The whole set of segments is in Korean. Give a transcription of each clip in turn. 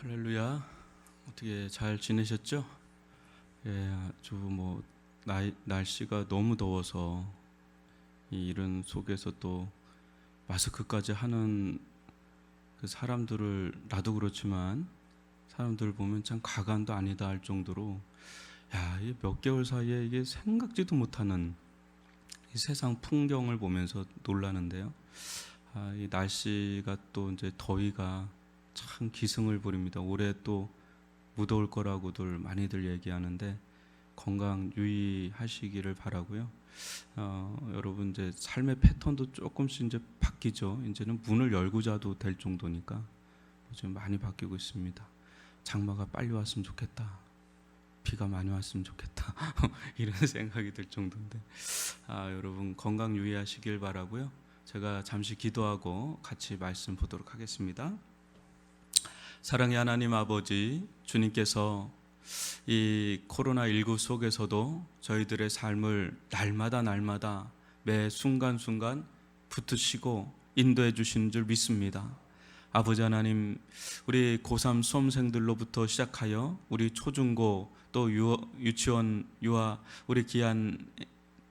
할렐루야. 어떻게 잘 지내셨죠? 예, 아주 날씨가 너무 더워서 이 이른 속에서 또 마스크까지 하는 그 사람들을, 나도 그렇지만 사람들 보면 참 가관도 아니다 할 정도로, 이 몇 개월 사이에 이게 생각지도 못하는 이 세상 풍경을 보면서 놀라는데요. 이 날씨가 또 이제 더위가 참 기승을 부립니다. 올해 또 무더울 거라고들 많이들 얘기하는데 건강 유의하시기를 바라고요. 여러분 이제 삶의 패턴도 조금씩 이제 바뀌죠. 이제는 문을 열고 자도 될 정도니까 요즘 많이 바뀌고 있습니다. 장마가 빨리 왔으면 좋겠다. 비가 많이 왔으면 좋겠다. 이런 생각이 들 정도인데, 여러분 건강 유의하시길 바라고요. 제가 잠시 기도하고 같이 말씀 보도록 하겠습니다. 사랑의 하나님 아버지, 주님께서 이 코로나19 속에서도 저희들의 삶을 날마다 매 순간순간 붙드시고 인도해 주시는 줄 믿습니다. 아버지 하나님, 우리 고3 수험생들로부터 시작하여 우리 초중고 또 유치원 유아 우리 귀한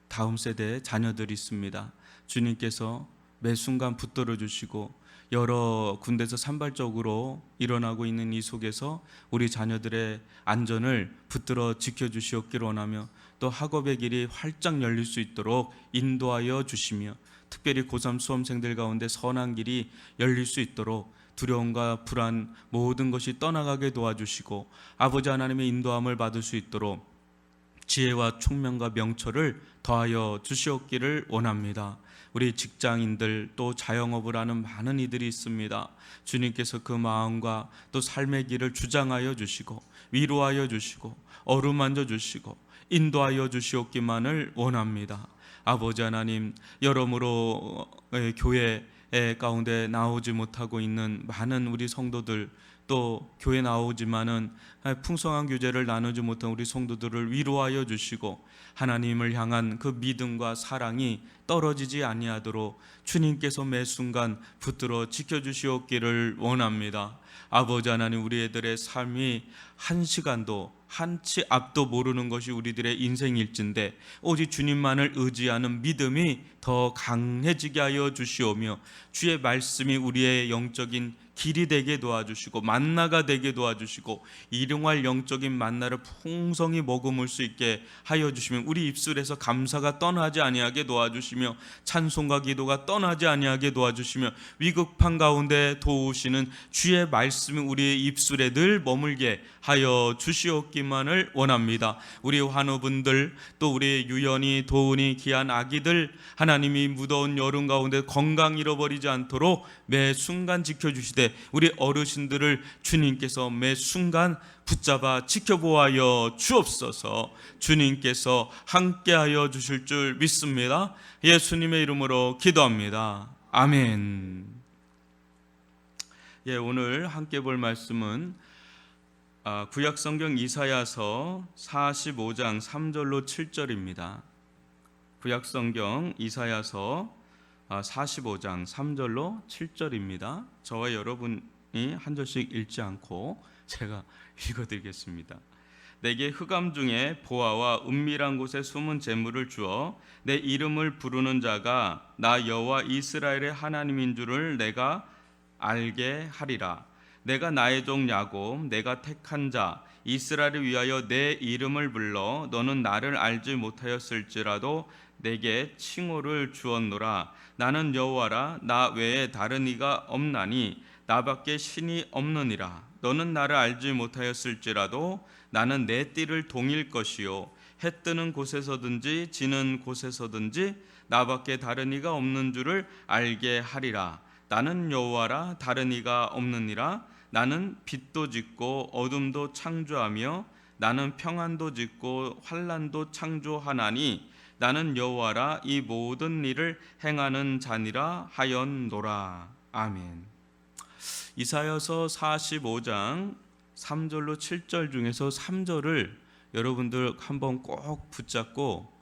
다음 세대의 자녀들이 있습니다. 주님께서 매 순간 붙들어 주시고 여러 군데서 산발적으로 일어나고 있는 이 속에서 우리 자녀들의 안전을 붙들어 지켜주시옵기를 원하며, 또 학업의 길이 활짝 열릴 수 있도록 인도하여 주시며, 특별히 고3 수험생들 가운데 선한 길이 열릴 수 있도록 두려움과 불안 모든 것이 떠나가게 도와주시고, 아버지 하나님의 인도함을 받을 수 있도록 지혜와 총명과 명철을 더하여 주시옵기를 원합니다. 우리 직장인들 또 자영업을 하는 많은 이들이 있습니다. 주님께서 그 마음과 또 삶의 길을 주장하여 주시고 위로하여 주시고 어루만져 주시고 인도하여 주시옵기만을 원합니다. 아버지 하나님, 여러모로 교회 가운데 나오지 못하고 있는 많은 우리 성도들, 또 교회 나오지만은 풍성한 교제를 나누지 못한 우리 성도들을 위로하여 주시고 하나님을 향한 그 믿음과 사랑이 떨어지지 아니하도록 주님께서 매 순간 붙들어 지켜주시옵기를 원합니다. 아버지 하나님, 우리 애들의 삶이 한 시간도 한치 앞도 모르는 것이 우리들의 인생일진데 오직 주님만을 의지하는 믿음이 더 강해지게 하여 주시오며, 주의 말씀이 우리의 영적인 길이 되게 도와주시고 만나가 되게 도와주시고 일용할 영적인 만나를 풍성히 머금을 수 있게 하여 주시면, 우리 입술에서 감사가 떠나지 아니하게 도와주시며 찬송과 기도가 떠나지 아니하게 도와주시며, 위급한 가운데 도우시는 주의 말씀이 우리의 입술에 늘 머물게 하여 주시옵기만을 원합니다. 우리 환우분들, 또 우리 유연이 도훈이 귀한 아기들, 하나님이 무더운 여름 가운데 건강 잃어버리지 않도록 매 순간 지켜주시되, 우리 어르신들을 주님께서 매 순간 붙잡아 지켜보아여 주옵소서. 주님께서 함께하여 주실 줄 믿습니다. 예수님의 이름으로 기도합니다. 아멘. 오늘 함께 볼 말씀은 구약성경 이사야서 45장 3절로 7절입니다. 구약성경 이사야서 45장 3절로 7절입니다. 저와 여러분이 한 절씩 읽지 않고 제가 읽어드리겠습니다. 내게 흑암 중에 보화와 은밀한 곳에 숨은 재물을 주어 내 이름을 부르는 자가 나 여호와 이스라엘의 하나님인 줄을 내가 알게 하리라. 내가 나의 종 야곱, 내가 택한 자 이스라엘을 위하여 내 이름을 불러 너는 나를 알지 못하였을지라도 내게 칭호를 주었노라. 나는 여호와라. 나 외에 다른 이가 없나니 나밖에 신이 없느니라. 너는 나를 알지 못하였을지라도 나는 내 띠를 동일 것이요 해 뜨는 곳에서든지 지는 곳에서든지 나밖에 다른 이가 없는 줄을 알게 하리라. 나는 여호와라. 다른 이가 없느니라. 나는 빛도 짓고 어둠도 창조하며 나는 평안도 짓고 환난도 창조하나니 나는 여호와라. 이 모든 일을 행하는 자니라 하였노라. 아멘. 이사야서 45장 3절로 7절 중에서 3절을 여러분들 한번 꼭 붙잡고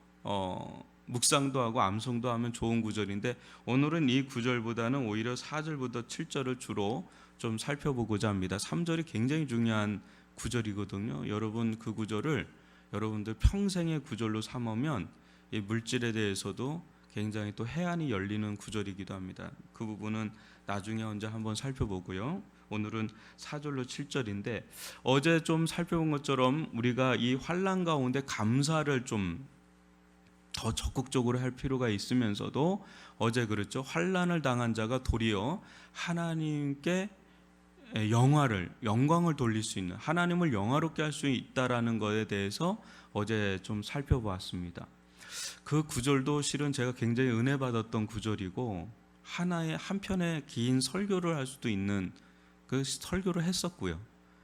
묵상도 하고 암송도 하면 좋은 구절인데, 오늘은 이 구절보다는 오히려 4절부터 7절을 주로 좀 살펴보고자 합니다. 3절이 굉장히 중요한 구절이거든요. 여러분 그 구절을 여러분들 평생의 구절로 삼으면 이 물질에 대해서도 굉장히 또 해안이 열리는 구절이기도 합니다. 그 부분은 나중에 언제 한번 살펴보고요. 오늘은 4절로 7절인데 어제 좀 살펴본 것처럼 우리가 이 환난 가운데 감사를 좀 더 적극적으로 할 필요가 있으면서도 어제 그랬죠. 환난을 당한 자가 도리어 하나님께 영광을 돌릴 수 있는, 하나님을 영화롭게 할 수 있다라는 것에 대해서 어제 좀 살펴보았습니다. 그 구절도 실은 제가 굉장히 은혜 받았던 구절이고 하나의 한편의 긴 설교를 할 수도 있는 그 설교를 했었고요.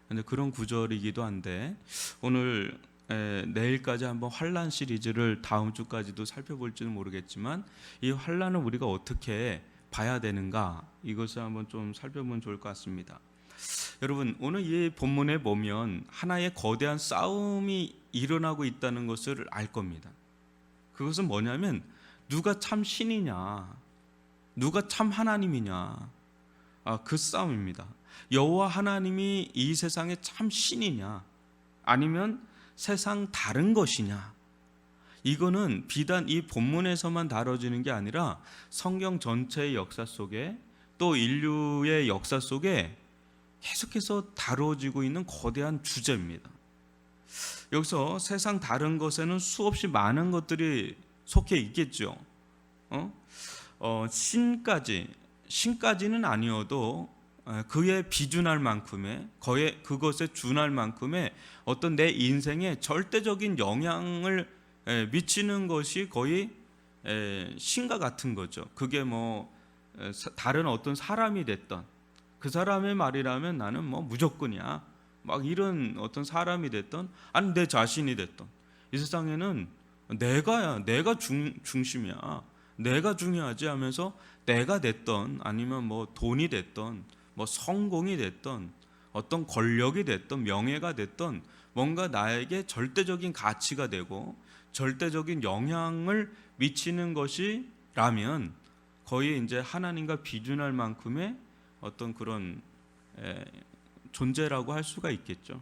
근데 그런 구절이기도 한데 오늘 내일까지 한번 환난 시리즈를 다음 주까지도 살펴볼지는 모르겠지만 이 환난을 우리가 어떻게 봐야 되는가, 이것을 한번 좀 살펴보면 좋을 것 같습니다. 여러분 오늘 이 본문에 보면 하나의 거대한 싸움이 일어나고 있다는 것을 알 겁니다. 그것은 뭐냐면 누가 참 신이냐, 누가 참 하나님이냐, 그 싸움입니다. 여호와 하나님이 이 세상의 참 신이냐, 아니면 세상 다른 것이냐. 이거는 비단 이 본문에서만 다뤄지는 게 아니라 성경 전체의 역사 속에, 또 인류의 역사 속에 계속해서 다뤄지고 있는 거대한 주제입니다. 여기서 세상 다른 것에는 수없이 많은 것들이 속해 있겠죠. 신까지는 아니어도 그에 비준할 만큼의, 그것에 준할 만큼의 어떤 내 인생에 절대적인 영향을 미치는 것이 거의 신과 같은 거죠. 그게 뭐 다른 어떤 사람이 됐던, 그 사람의 말이라면 나는 뭐 무조건이야, 막 이런 어떤 사람이 됐던, 아니 내 자신이 됐던, 이 세상에는 내가 중심이야, 내가 중요하지 하면서 내가 됐던, 아니면 뭐 돈이 됐던, 뭐 성공이 됐던, 어떤 권력이 됐던, 명예가 됐던, 뭔가 나에게 절대적인 가치가 되고 절대적인 영향을 미치는 것이라면 거의 이제 하나님과 비준할 만큼의 어떤 그런 존재라고 할 수가 있겠죠.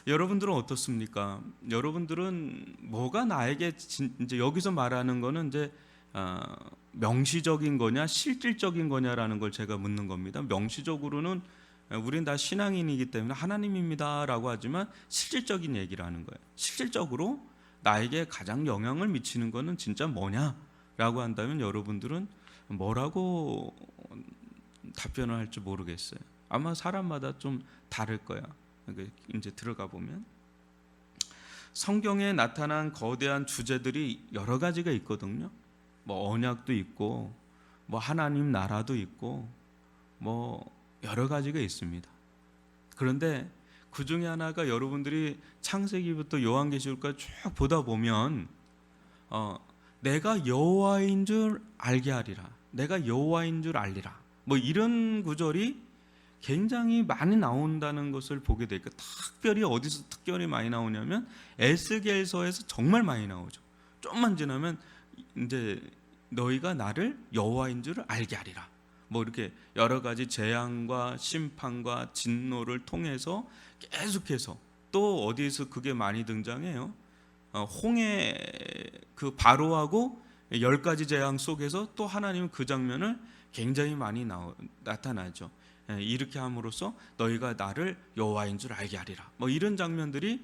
여러분들은 어떻습니까? 여러분들은 뭐가 나에게 이제 여기서 말하는 거는 이제 명시적인 거냐 실질적인 거냐라는 걸 제가 묻는 겁니다. 명시적으로는 우린 다 신앙인이기 때문에 하나님입니다라고 하지만 실질적인 얘기를 하는 거예요. 실질적으로 나에게 가장 영향을 미치는 거는 진짜 뭐냐라고 한다면 여러분들은 뭐라고 답변을 할지 모르겠어요. 아마 사람마다 좀 다를 거야. 이제 들어가 보면 성경에 나타난 거대한 주제들이 여러 가지가 있거든요. 뭐 언약도 있고, 뭐 하나님 나라도 있고, 뭐 여러 가지가 있습니다. 그런데 그 중에 하나가 여러분들이 창세기부터 요한계시록까지 쭉 보다 보면 내가 여호와인 줄 알게 하리라, 내가 여호와인 줄 알리라, 뭐 이런 구절이 굉장히 많이 나온다는 것을 보게 되니까, 특별히 어디서 특별히 많이 나오냐면 에스겔서에서 정말 많이 나오죠. 좀만 지나면 이제 너희가 나를 여호와인 줄 알게 하리라, 뭐 이렇게 여러 가지 재앙과 심판과 진노를 통해서 계속해서, 또 어디에서 그게 많이 등장해요. 홍해 그 바로하고 10가지 재앙 속에서 또 하나님은 그 장면을 굉장히 많이 나타나죠. 이렇게 함으로써 너희가 나를 여호와인 줄 알게 하리라, 뭐 이런 장면들이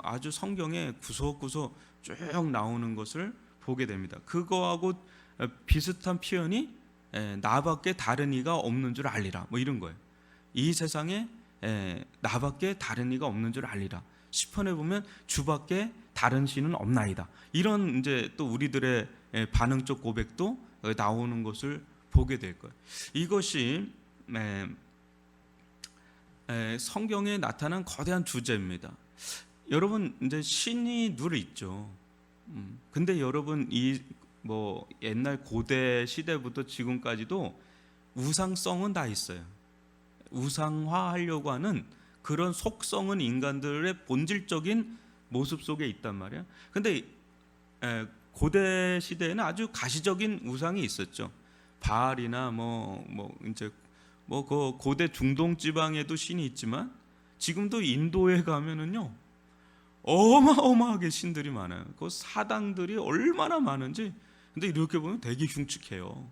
아주 성경에 구석구석 쭉 나오는 것을 보게 됩니다. 그거하고 비슷한 표현이 나밖에 다른 이가 없는 줄 알리라, 뭐 이런 거예요. 이 세상에 나밖에 다른 이가 없는 줄 알리라. 시편에 보면 주밖에 다른 신은 없나이다, 이런 이제 또 우리들의 반응적 고백도 나오는 것을 보게 될 거예요. 이것이 성경에 나타난 거대한 주제입니다. 여러분 이제 신이 늘 있죠. 근데 여러분 이 뭐 옛날 고대 시대부터 지금까지도 우상성은 다 있어요. 우상화하려고 하는 그런 속성은 인간들의 본질적인 모습 속에 있단 말이에요. 근데 고대 시대에는 아주 가시적인 우상이 있었죠. 바알이나 뭐 이제 뭐 그 고대 중동 지방에도 신이 있지만 지금도 인도에 가면은요 어마어마하게 신들이 많아요. 그 사당들이 얼마나 많은지. 근데 이렇게 보면 되게 흉측해요.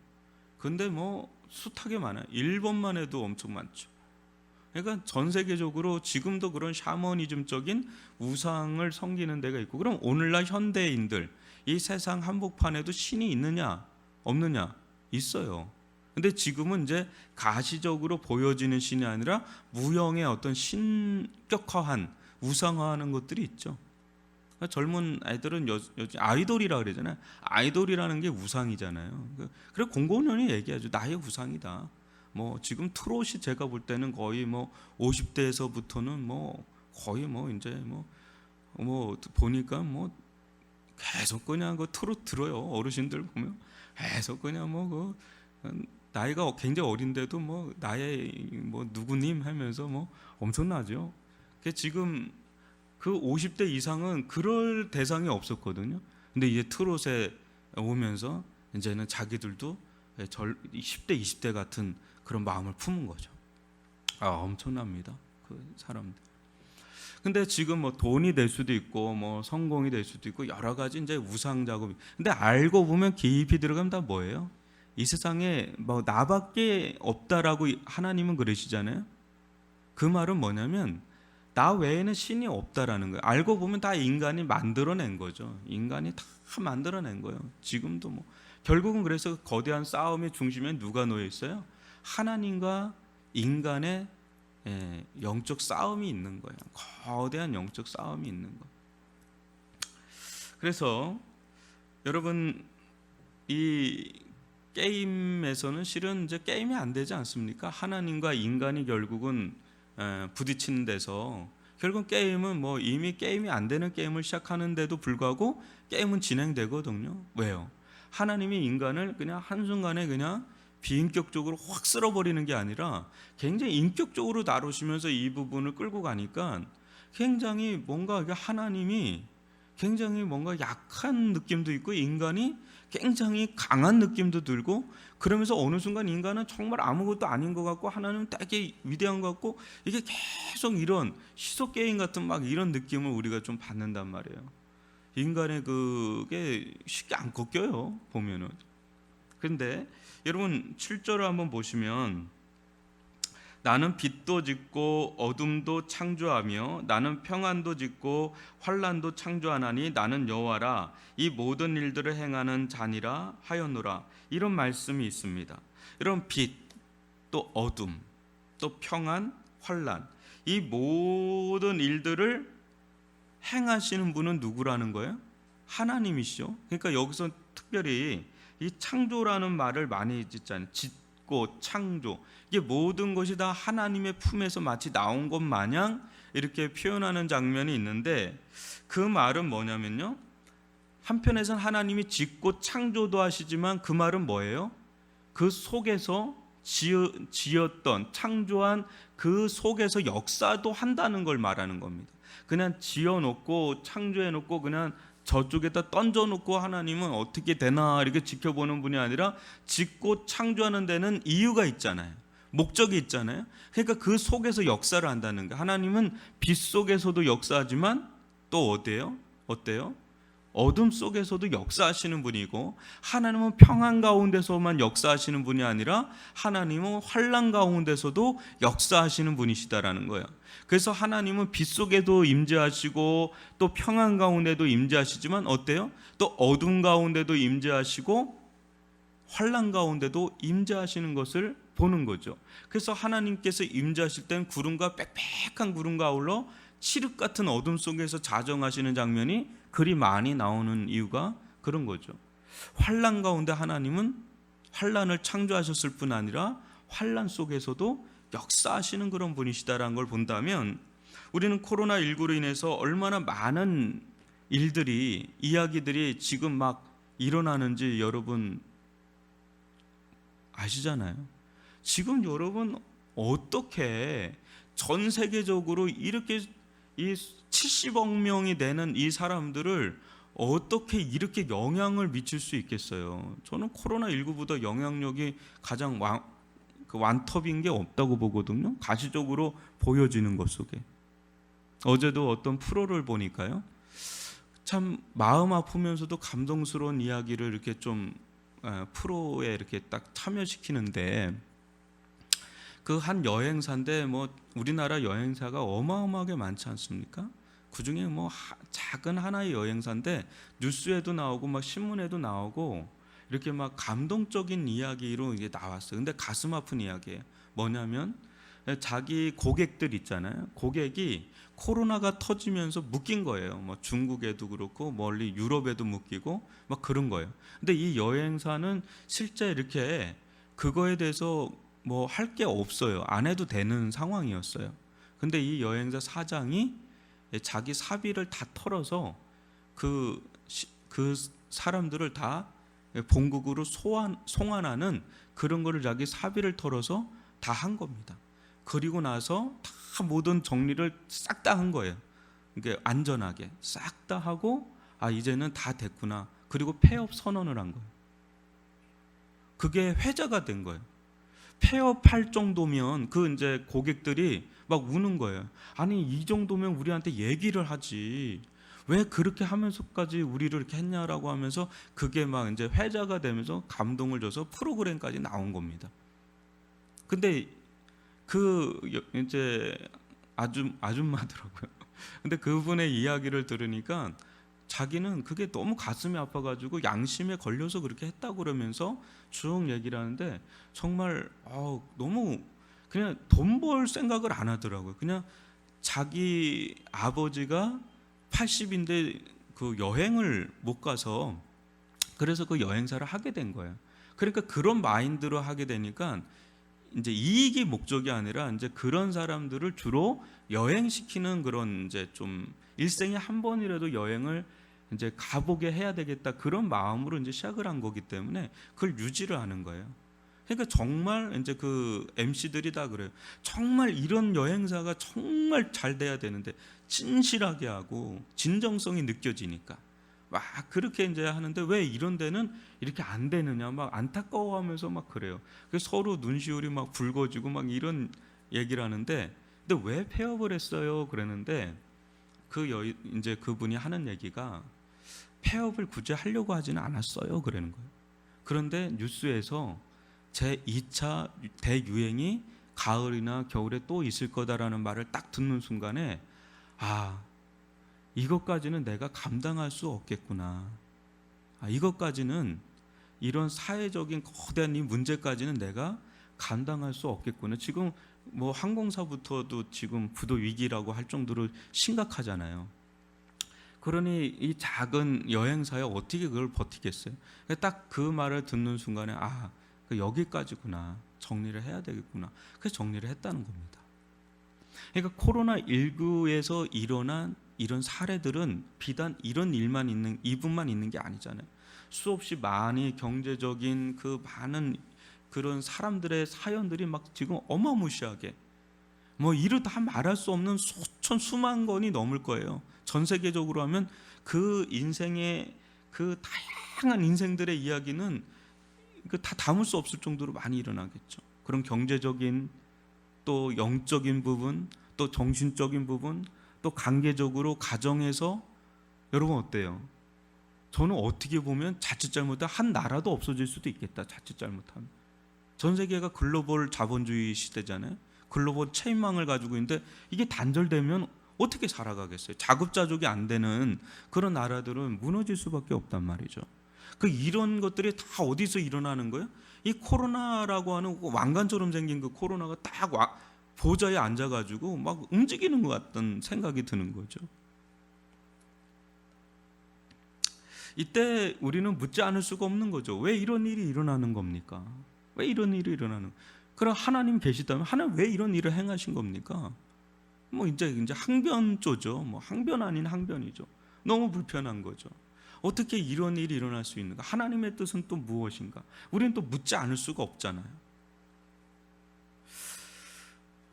근데 뭐 숱하게 많아요. 일본만 해도 엄청 많죠. 그러니까 전 세계적으로 지금도 그런 샤머니즘적인 우상을 섬기는 데가 있고, 그럼 오늘날 현대인들 이 세상 한복판에도 신이 있느냐 없느냐? 있어요. 근데 지금은 이제 가시적으로 보여지는 신이 아니라 무형의 어떤 신격화한 우상화하는 것들이 있죠. 그러니까 젊은 아이들은 아이돌이라 그러잖아요. 아이돌이라는 게 우상이잖아요. 그래 공공연히 얘기하죠. 나의 우상이다. 뭐 지금 트롯이 제가 볼 때는 거의 뭐 50대에서부터는 뭐 거의 뭐 이제 뭐 보니까 뭐 계속 그냥 그 트롯 들어요. 어르신들 보면 계속 그냥 뭐 그 나이가 굉장히 어린데도 뭐 나의 뭐 누구님 하면서 뭐 엄청나죠. 지금 그 50대 이상은 그럴 대상이 없었거든요. 근데 이제 트롯에 오면서 이제는 자기들도 10대, 20대 같은 그런 마음을 품은 거죠. 엄청납니다. 그 사람들. 근데 지금 뭐 돈이 될 수도 있고 뭐 성공이 될 수도 있고 여러 가지 이제 우상 작업이. 근데 알고 보면 깊이 들어가면 다 뭐예요? 이 세상에 뭐 나밖에 없다라고 하나님은 그러시잖아요. 그 말은 뭐냐면 나 외에는 신이 없다라는 거예요. 알고 보면 다 인간이 만들어낸 거죠. 인간이 다 만들어낸 거예요. 지금도 뭐 결국은 그래서 거대한 싸움의 중심에 누가 놓여 있어요? 하나님과 인간의 영적 싸움이 있는 거예요. 거대한 영적 싸움이 있는 거. 그래서 여러분 이 게임에서는 실은 이제 게임이 안 되지 않습니까? 하나님과 인간이 결국은 부딪히는 데서 결국 게임은 뭐 이미 게임이 안 되는 게임을 시작하는데도 불구하고 게임은 진행되거든요. 왜요? 하나님이 인간을 그냥 한순간에 그냥 비인격적으로 확 쓸어버리는 게 아니라 굉장히 인격적으로 다루시면서 이 부분을 끌고 가니까 굉장히 뭔가 하나님이 굉장히 뭔가 약한 느낌도 있고 인간이 굉장히 강한 느낌도 들고, 그러면서 어느 순간 인간은 정말 아무것도 아닌 것 같고 하나님은 되게 위대한 것 같고, 이게 계속 이런 시소 게임 같은 막 이런 느낌을 우리가 좀 받는단 말이에요. 인간의 그게 쉽게 안 꺾여요 보면은. 근데 여러분 7절을 한번 보시면 나는 빛도 짓고 어둠도 창조하며 나는 평안도 짓고 환난도 창조하나니 나는 여호와라 이 모든 일들을 행하는 자니라 하였노라. 이런 말씀이 있습니다. 여러분 빛, 또 어둠, 또 평안, 환난, 이 모든 일들을 행하시는 분은 누구라는 거예요? 하나님이시죠. 그러니까 여기서 특별히 이 창조라는 말을 많이 짓잖아요. 짓고 창조, 이게 모든 것이 다 하나님의 품에서 마치 나온 것 마냥 이렇게 표현하는 장면이 있는데, 그 말은 뭐냐면요, 한편에서는 하나님이 짓고 창조도 하시지만 그 말은 뭐예요? 그 속에서 지었던 창조한 그 속에서 역사도 한다는 걸 말하는 겁니다. 그냥 지어놓고 창조해놓고 그냥 저쪽에다 던져놓고 하나님은 어떻게 되나 이렇게 지켜보는 분이 아니라 짓고 창조하는 데는 이유가 있잖아요. 목적이 있잖아요. 그러니까 그 속에서 역사를 한다는 거예요. 하나님은 빛 속에서도 역사하지만 또 어때요? 어둠 속에서도 역사하시는 분이고, 하나님은 평안 가운데서만 역사하시는 분이 아니라 하나님은 환난 가운데서도 역사하시는 분이시다라는 거예요. 그래서 하나님은 빛 속에도 임재하시고 또 평안 가운데도 임재하시지만 어때요? 또 어둠 가운데도 임재하시고 환난 가운데도 임재하시는 것을 보는 거죠. 그래서 하나님께서 임재하실 땐 구름과 빽빽한 구름과 아울러 칠흑 같은 어둠 속에서 자정하시는 장면이 그리 많이 나오는 이유가 그런 거죠. 환난 가운데 하나님은 환난을 창조하셨을 뿐 아니라 환난 속에서도 역사하시는 그런 분이시다라는 걸 본다면, 우리는 코로나19로 인해서 얼마나 많은 일들이, 이야기들이 지금 막 일어나는지 여러분 아시잖아요. 지금 여러분 어떻게 전 세계적으로 이렇게 이 70억 명이 되는 이 사람들을 어떻게 이렇게 영향을 미칠 수 있겠어요? 저는 코로나19보다 영향력이 가장 그 완톱인 게 없다고 보거든요. 가시적으로 보여지는 것 속에. 어제도 어떤 프로를 보니까요, 참 마음 아프면서도 감동스러운 이야기를 이렇게 좀 프로에 이렇게 딱 참여시키는데, 그 한 여행사인데 뭐 우리나라 여행사가 어마어마하게 많지 않습니까? 그 중에 뭐 작은 하나의 여행사인데 뉴스에도 나오고 막 신문에도 나오고 이렇게 막 감동적인 이야기로 이게 나왔어요. 근데 가슴 아픈 이야기예요. 뭐냐면 자기 고객들 있잖아요. 고객이 코로나가 터지면서 묶인 거예요. 뭐 중국에도 그렇고 멀리 유럽에도 묶이고 막 그런 거예요. 근데 이 여행사는 실제 이렇게 그거에 대해서 뭐 할 게 없어요. 안 해도 되는 상황이었어요. 근데 이 여행사 사장이 자기 사비를 다 털어서 그 사람들을 다 본국으로 송환하는 그런 거를 자기 사비를 털어서 다 한 겁니다. 그리고 나서 다 모든 정리를 싹 다 한 거예요. 이게 안전하게 싹 다 하고, 아 이제는 다 됐구나. 그리고 폐업 선언을 한 거예요. 그게 회자가 된 거예요. 폐업할 정도면 그 이제 고객들이 막 우는 거예요. 아니 이 정도면 우리한테 얘기를 하지, 왜 그렇게 하면서까지 우리를 이렇게 했냐라고 하면서 그게 막 이제 회자가 되면서 감동을 줘서 프로그램까지 나온 겁니다. 근데 그 이제 아줌마더라고요. 근데 그분의 이야기를 들으니까 자기는 그게 너무 가슴이 아파가지고 양심에 걸려서 그렇게 했다고 그러면서 쭉 얘기를 하는데, 정말 너무 그냥 돈 벌 생각을 안 하더라고요. 그냥 자기 아버지가 80인데 그 여행을 못 가서 그래서 그 여행사를 하게 된 거예요. 그러니까 그런 마인드로 하게 되니까 이제 이익이 목적이 아니라 이제 그런 사람들을 주로 여행시키는 그런 이제 좀 일생에 한 번이라도 여행을 이제 가보게 해야 되겠다, 그런 마음으로 이제 시작을 한 거기 때문에 그걸 유지를 하는 거예요. 그러니까 정말 이제 그 MC들이 다 그래요. 정말 이런 여행사가 정말 잘 돼야 되는데 진실하게 하고 진정성이 느껴지니까 막 그렇게 이제 하는데 왜 이런 데는 이렇게 안 되느냐 막 안타까워하면서 막 그래요. 그래서 서로 눈시울이 막 붉어지고 막 이런 얘기를 하는데, 근데 왜 폐업을 했어요? 그랬는데 이제 그분이 하는 얘기가 폐업을 굳이 하려고 하지는 않았어요. 그러는 거예요. 그런데 뉴스에서 제 2차 대유행이 가을이나 겨울에 또 있을 거다라는 말을 딱 듣는 순간에, 아 이것까지는 내가 감당할 수 없겠구나. 이것까지는, 이런 사회적인 거대한 이 문제까지는 내가 감당할 수 없겠구나. 지금 뭐 항공사부터도 지금 부도 위기라고 할 정도로 심각하잖아요. 그러니 이 작은 여행사에 어떻게 그걸 버티겠어요? 딱 그 말을 듣는 순간에 여기까지구나. 정리를 해야 되겠구나. 그래서 정리를 했다는 겁니다. 그러니까 코로나19에서 일어난 이런 사례들은 비단 이런 일만 있는, 이분만 있는 게 아니잖아요. 수없이 많이 경제적인 그 많은 그런 사람들의 사연들이 막 지금 어마무시하게 뭐 이루 다 말할 수 없는 수천 수만 건이 넘을 거예요. 전 세계적으로 하면 그 인생의 그 다양한 인생들의 이야기는 그 다 담을 수 없을 정도로 많이 일어나겠죠. 그런 경제적인, 또 영적인 부분, 또 정신적인 부분, 또 관계적으로 가정에서, 여러분 어때요? 저는 어떻게 보면 자칫 잘못하면 한 나라도 없어질 수도 있겠다. 자칫 잘못하면. 전 세계가 글로벌 자본주의 시대잖아요. 글로벌 체인망을 가지고 있는데 이게 단절되면 어떻게 살아가겠어요? 자급자족이 안 되는 그런 나라들은 무너질 수밖에 없단 말이죠. 이런 것들이 다 어디서 일어나는 거예요? 이 코로나라고 하는 왕관처럼 생긴 그 코로나가 딱 보좌에 앉아가지고 막 움직이는 것 같던 생각이 드는 거죠. 이때 우리는 묻지 않을 수가 없는 거죠. 왜 이런 일이 일어나는 겁니까? 왜 이런 일이 일어나는? 그럼 하나님 계시다면 하나님 왜 이런 일을 행하신 겁니까? 뭐 이제 항변조죠. 뭐 항변 아닌 항변이죠. 너무 불편한 거죠. 어떻게 이런 일이 일어날 수 있는가? 하나님의 뜻은 또 무엇인가? 우리는 또 묻지 않을 수가 없잖아요.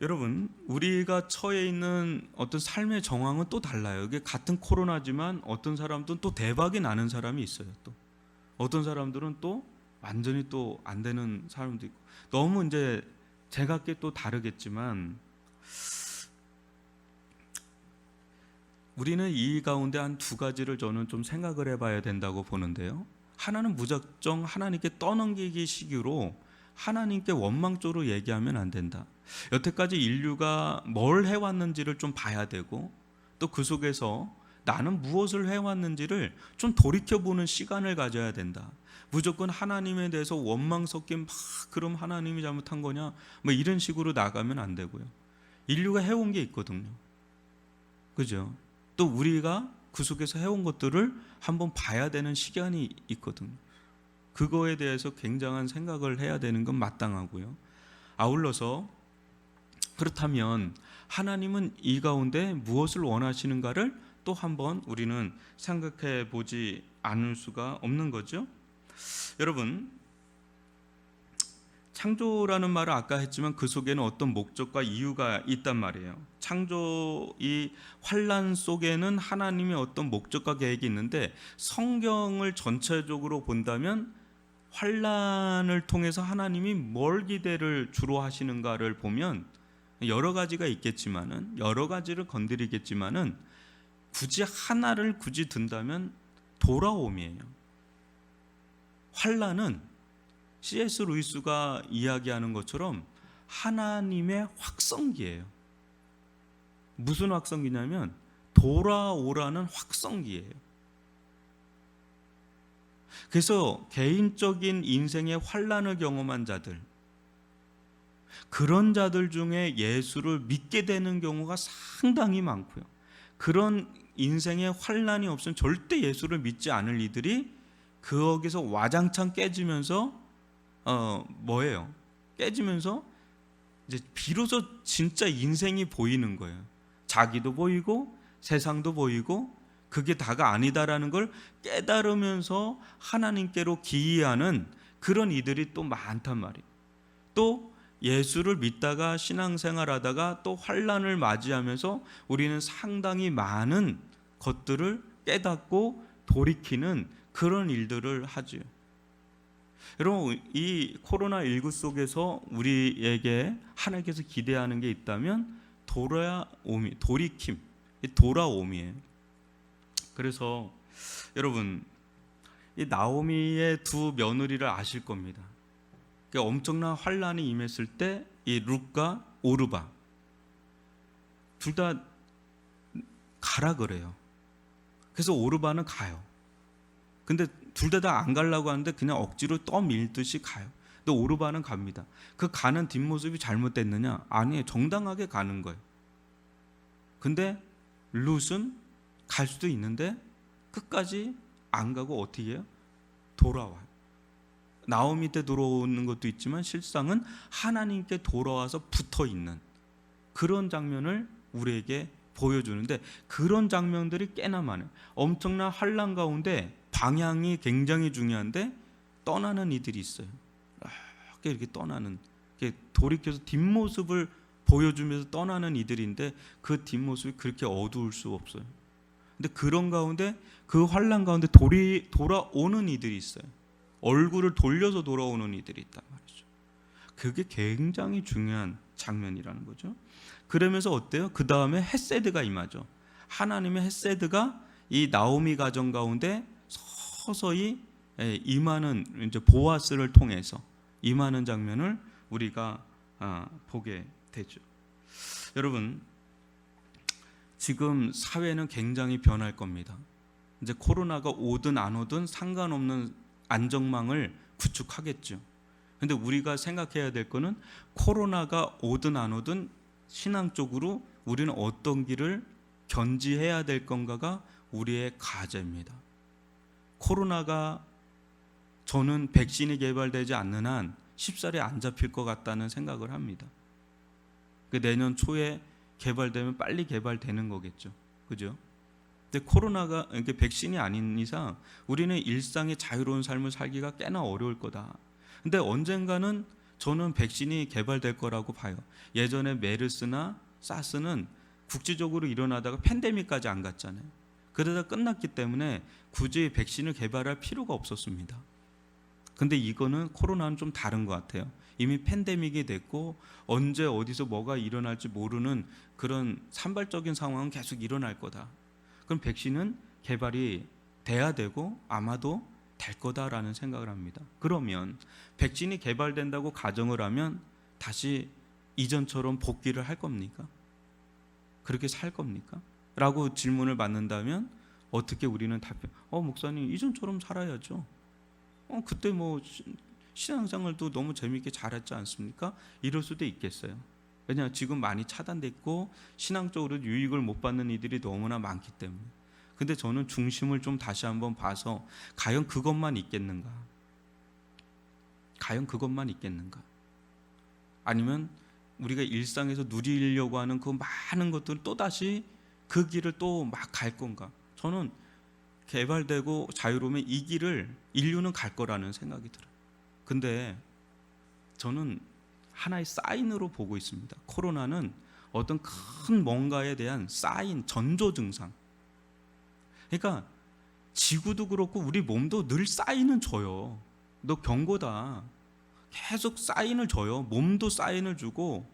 여러분, 우리가 처해 있는 어떤 삶의 정황은 또 달라요. 이게 같은 코로나지만 어떤 사람들은 또 대박이 나는 사람이 있어요. 또 어떤 사람들은 또 완전히 또 안 되는 사람도 있고, 너무 이제 제각기 또 다르겠지만 우리는 이 가운데 한 두 가지를 저는 좀 생각을 해봐야 된다고 보는데요. 하나는 무작정 하나님께 떠넘기기 식으로 하나님께 원망적으로 얘기하면 안 된다. 여태까지 인류가 뭘 해왔는지를 좀 봐야 되고, 또 그 속에서 나는 무엇을 해왔는지를 좀 돌이켜보는 시간을 가져야 된다. 무조건 하나님에 대해서 원망 섞인 막 그럼 하나님이 잘못한 거냐 뭐 이런 식으로 나가면 안 되고요. 인류가 해온 게 있거든요. 그죠? 또 우리가 그 속에서 해온 것들을 한번 봐야 되는 시간이 있거든요. 그거에 대해서 굉장한 생각을 해야 되는 건 마땅하고요. 아울러서 그렇다면 하나님은 이 가운데 무엇을 원하시는가를 또 한번 우리는 생각해 보지 않을 수가 없는 거죠. 여러분, 창조라는 말을 아까 했지만 그 속에는 어떤 목적과 이유가 있단 말이에요. 창조 이 환란 속에는 하나님의 어떤 목적과 계획이 있는데, 성경을 전체적으로 본다면 환란을 통해서 하나님이 뭘 기대를 주로 하시는가를 보면 여러 가지가 있겠지만은, 여러 가지를 건드리겠지만은 굳이 하나를 굳이 든다면 돌아옴이에요. 환란은 C.S. 루이스가 이야기하는 것처럼 하나님의 확성기예요. 무슨 확성기냐면 돌아오라는 확성기예요. 그래서 개인적인 인생의 환란을 경험한 자들, 그런 자들 중에 예수를 믿게 되는 경우가 상당히 많고요. 그런 인생의 환란이 없으면 절대 예수를 믿지 않을 이들이 거기서 와장창 깨지면서 뭐예요? 깨지면서 이제 비로소 진짜 인생이 보이는 거예요. 자기도 보이고 세상도 보이고 그게 다가 아니다라는 걸 깨달으면서 하나님께로 기이하는 그런 이들이 또 많단 말이에요. 또 예수를 믿다가 신앙생활하다가 또 환란을 맞이하면서 우리는 상당히 많은 것들을 깨닫고 돌이키는 그런 일들을 하죠. 여러분, 이 코로나19 속에서 우리에게 하나님께서 기대하는 게 있다면 돌아옴이, 돌이킴, 돌아옴이에요. 그래서 여러분, 이 나오미의 두 며느리를 아실 겁니다. 엄청난 환란이 임했을 때 이 룻과 오르바 둘 다 가라 그래요. 그래서 오르바는 가요. 근데 둘 다 안 가려고 하는데 그냥 억지로 떠밀듯이 가요. 근데 오르바는 갑니다. 그 가는 뒷모습이 잘못됐느냐? 아니에요. 정당하게 가는 거예요. 근데 룻은 갈 수도 있는데 끝까지 안 가고 어떻게 해요? 돌아와요. 나오미 때 돌아오는 것도 있지만 실상은 하나님께 돌아와서 붙어 있는 그런 장면을 우리에게 보여주는데, 그런 장면들이 꽤나 많아요. 엄청난 환란 가운데 방향이 굉장히 중요한데 떠나는 이들이 있어요. 이렇게 떠나는, 이렇게 돌이켜서 뒷모습을 보여주면서 떠나는 이들인데 그 뒷모습이 그렇게 어두울 수 없어요. 근데 그런 가운데, 그 환란 가운데 돌아오는 이들이 있어요. 얼굴을 돌려서 돌아오는 이들이 있단 말이죠. 그게 굉장히 중요한 장면이라는 거죠. 그러면서 어때요? 그 다음에 헤세드가 임하죠. 하나님의 헤세드가 이 나오미 가정 가운데 서서히 임하는, 이제 보아스를 통해서 임하는 장면을 우리가 보게 되죠. 여러분, 지금 사회는 굉장히 변할 겁니다. 이제 코로나가 오든 안 오든 상관없는 안정망을 구축하겠죠. 근데 우리가 생각해야 될 거는 코로나가 오든 안 오든 신앙적으로 우리는 어떤 길을 견지해야 될 건가가 우리의 과제입니다. 코로나가, 저는 백신이 개발되지 않는 한 쉽사리 안 잡힐 것 같다는 생각을 합니다. 내년 초에 개발되면 빨리 개발되는 거겠죠. 그죠? 근데 코로나가, 이게 백신이 아닌 이상 우리는 일상의 자유로운 삶을 살기가 꽤나 어려울 거다. 근데 언젠가는 저는 백신이 개발될 거라고 봐요. 예전에 메르스나 사스는 국제적으로 일어나다가 팬데믹까지 안 갔잖아요. 그러다 끝났기 때문에 굳이 백신을 개발할 필요가 없었습니다. 근데 이거는 코로나는 좀 다른 것 같아요. 이미 팬데믹이 됐고 언제 어디서 뭐가 일어날지 모르는 그런 산발적인 상황은 계속 일어날 거다. 그럼 백신은 개발이 돼야 되고 아마도 될 거다라는 생각을 합니다. 그러면 백신이 개발된다고 가정을 하면 다시 이전처럼 복귀를 할 겁니까? 그렇게 살 겁니까? 라고 질문을 받는다면 어떻게 우리는 답변? 목사님 이전처럼 살아야죠. 그때 뭐 신앙생활도 너무 재밌게 잘했지 않습니까? 이럴 수도 있겠어요. 왜냐하면 지금 많이 차단됐고 신앙적으로 유익을 못 받는 이들이 너무나 많기 때문에. 근데 저는 중심을 좀 다시 한번 봐서 과연 그것만 있겠는가? 과연 그것만 있겠는가? 아니면 우리가 일상에서 누리려고 하는 그 많은 것들을 또다시 그 길을 또 막 갈 건가? 저는 개발되고 자유로우면 이 길을 인류는 갈 거라는 생각이 들어요. 근데 저는 하나의 사인으로 보고 있습니다. 코로나는 어떤 큰 뭔가에 대한 사인, 전조 증상. 그러니까 지구도 그렇고 우리 몸도 늘 사인은 줘요. 너 경고다. 계속 사인을 줘요. 몸도 사인을 주고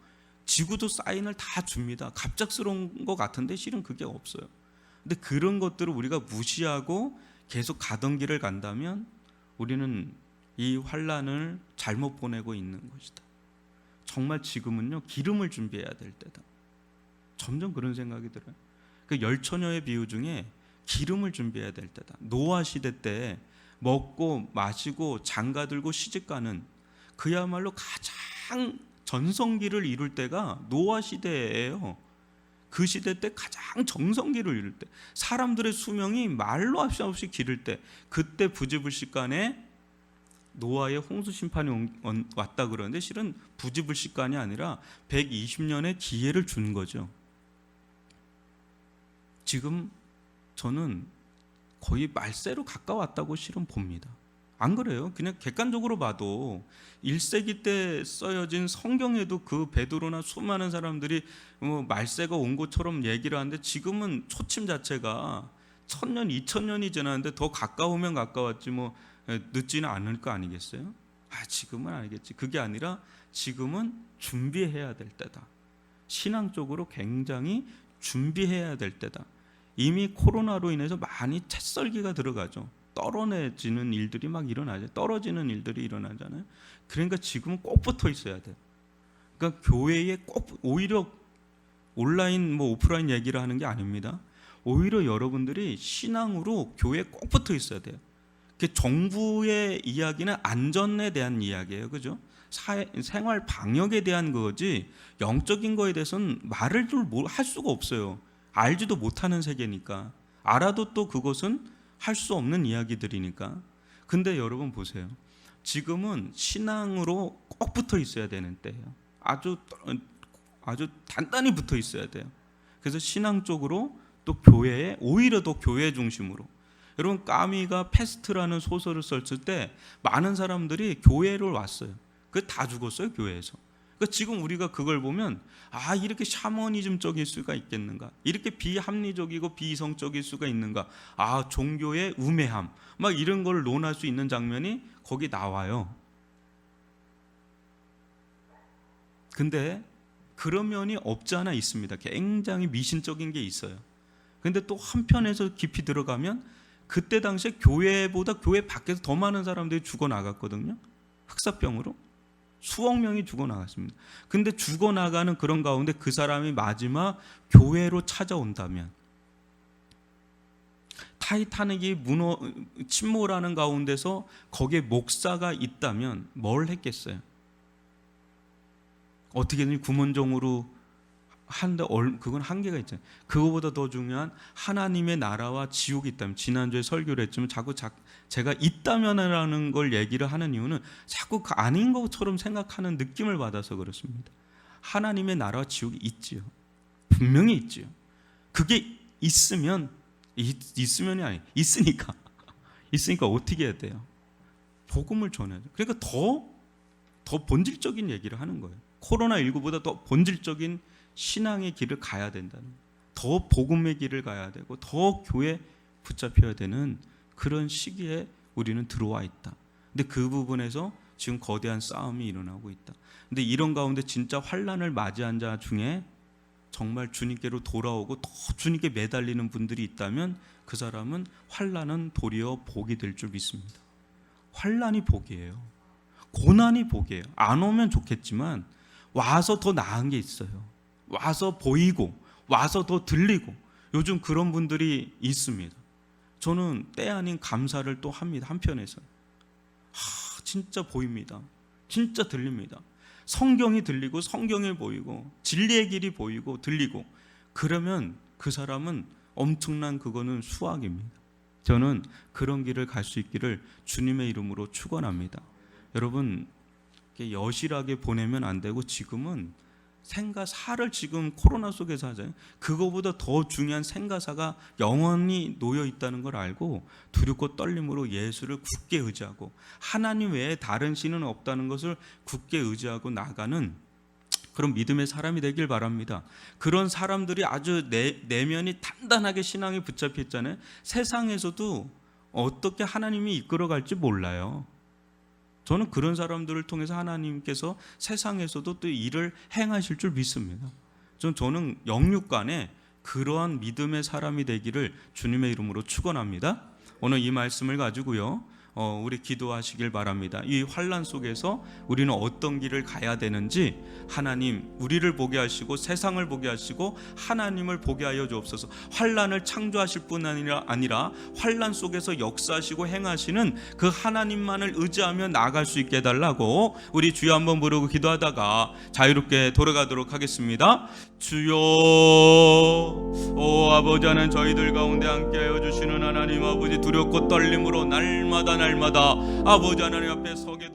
지구도 사인을 다 줍니다. 갑작스러운 것 같은데 실은 그게 없어요. 근데 그런 것들을 우리가 무시하고 계속 가던 길을 간다면 우리는 이 환란을 잘못 보내고 있는 것이다. 정말 지금은요 기름을 준비해야 될 때다. 점점 그런 생각이 들어요. 그 열처녀의 비유 중에 기름을 준비해야 될 때다. 노아 시대 때 먹고 마시고 장가들고 시집가는 그야말로 가장 전성기를 이룰 때가 노아 시대예요. 그 시대 때 가장 정성기를 이룰 때, 사람들의 수명이 말로 할 수 없이 기를 때, 그때 부지불식간에 노아의 홍수 심판이 왔다 그러는데 실은 부지불식간이 아니라 120년의 기회를 준 거죠. 지금 저는 거의 말세로 가까웠다고 실은 봅니다. 안 그래요? 그냥 객관적으로 봐도 1세기 때 써여진 성경에도 그 베드로나 수많은 사람들이 말세가 온 것처럼 얘기를 하는데 지금은 초침 자체가 1000년, 2000년이 지났는데 더 가까우면 가까웠지 뭐 늦지는 않을 거 아니겠어요? 지금은 아니겠지. 그게 아니라 지금은 준비해야 될 때다. 신앙적으로 굉장히 준비해야 될 때다. 이미 코로나로 인해서 많이 채썰기가 들어가죠. 떨어지는 일들이 막 일어나죠. 떨어지는 일들이 일어나잖아요. 그러니까 지금은 꼭 붙어 있어야 돼요. 그러니까 교회에 꼭, 오히려 온라인 뭐 오프라인 얘기를 하는 게 아닙니다. 오히려 여러분들이 신앙으로 교회에 꼭 붙어 있어야 돼요. 정부의 이야기는 안전에 대한 이야기예요. 그죠? 생활 방역에 대한 거지 영적인 거에 대해서는 말을 할 수가 없어요. 알지도 못하는 세계니까. 알아도 또 그것은 할 수 없는 이야기들이니까. 근데 여러분 보세요. 지금은 신앙으로 꼭 붙어 있어야 되는 때예요. 아주 단단히 붙어 있어야 돼요. 그래서 신앙적으로 또 교회에, 오히려 더 교회 중심으로. 여러분 까미가 패스트라는 소설을 썼을 때 많은 사람들이 교회를 왔어요. 그 다 죽었어요, 교회에서. 그러니까 지금 우리가 그걸 보면 이렇게 샤머니즘적일 수가 있겠는가? 이렇게 비합리적이고 비이성적일 수가 있는가? 종교의 우매함, 막 이런 걸 논할 수 있는 장면이 거기 나와요. 근데 그런 면이 없지 않아 있습니다. 굉장히 미신적인 게 있어요. 근데 또 한편에서 깊이 들어가면 그때 당시에 교회보다 교회 밖에서 더 많은 사람들이 죽어나갔거든요. 흑사병으로. 수억 명이 죽어나갔습니다. 근데 죽어나가는 그런 가운데 그 사람이 마지막 교회로 찾아온다면, 타이타닉이 침몰하는 가운데서 거기에 목사가 있다면 뭘 했겠어요? 어떻게든 구몬종으로 한데 그건 한계가 있잖아요. 그거보다 더 중요한 하나님의 나라와 지옥이 있다면, 지난주에 설교를 했지만 자꾸 제가 있다면이라는 걸 얘기를 하는 이유는 자꾸 그 아닌 것처럼 생각하는 느낌을 받아서 그렇습니다. 하나님의 나라와 지옥이 있지요. 분명히 있지요. 그게 있으면이 아니 있으니까 어떻게 해야 돼요? 복음을 전해야죠. 그러니까 더 본질적인 얘기를 하는 거예요. 코로나19보다 더 본질적인 신앙의 길을 가야 된다는, 더 복음의 길을 가야 되고 더 교회 붙잡혀야 되는 그런 시기에 우리는 들어와 있다. 근데 그 부분에서 지금 거대한 싸움이 일어나고 있다. 근데 이런 가운데 진짜 환난을 맞이한 자 중에 정말 주님께로 돌아오고 더 주님께 매달리는 분들이 있다면 그 사람은 환난은 도리어 복이 될 줄 믿습니다. 환난이 복이에요. 고난이 복이에요. 안 오면 좋겠지만 와서 더 나은 게 있어요. 와서 보이고 와서 더 들리고 요즘 그런 분들이 있습니다. 저는 때 아닌 감사를 또 합니다. 한편에서 진짜 보입니다. 진짜 들립니다. 성경이 들리고 성경이 보이고 진리의 길이 보이고 들리고 그러면 그 사람은 엄청난 그거는 수확입니다. 저는 그런 길을 갈 수 있기를 주님의 이름으로 축원합니다. 여러분 여실하게 보내면 안 되고 지금은 생가사를 지금 코로나 속에서 하잖아요. 그거보다 더 중요한 생가사가 영원히 놓여 있다는 걸 알고 두렵고 떨림으로 예수를 굳게 의지하고 하나님 외에 다른 신은 없다는 것을 굳게 의지하고 나가는 그런 믿음의 사람이 되길 바랍니다. 그런 사람들이 아주 내면이 단단하게 신앙에 붙잡혀 있잖아요. 세상에서도 어떻게 하나님이 이끌어갈지 몰라요. 저는 그런 사람들을 통해서 하나님께서 세상에서도 또 일을 행하실 줄 믿습니다. 저는 영육간에 그러한 믿음의 사람이 되기를 주님의 이름으로 축원합니다. 오늘 이 말씀을 가지고요 우리 기도하시길 바랍니다. 이 환난 속에서 우리는 어떤 길을 가야 되는지 하나님 우리를 보게 하시고 세상을 보게 하시고 하나님을 보게 하여 주옵소서. 환난을 창조하실 뿐 아니라 환난 속에서 역사하시고 행하시는 그 하나님만을 의지하며 나아갈 수 있게 해달라고 우리 주여 한번 부르고 기도하다가 자유롭게 돌아가도록 하겠습니다. 주여 오 아버지 하나님 저희들 가운데 함께하여 주시는 하나님 아버지 두렵고 떨림으로 날마다 아버지 하나님 앞에 서게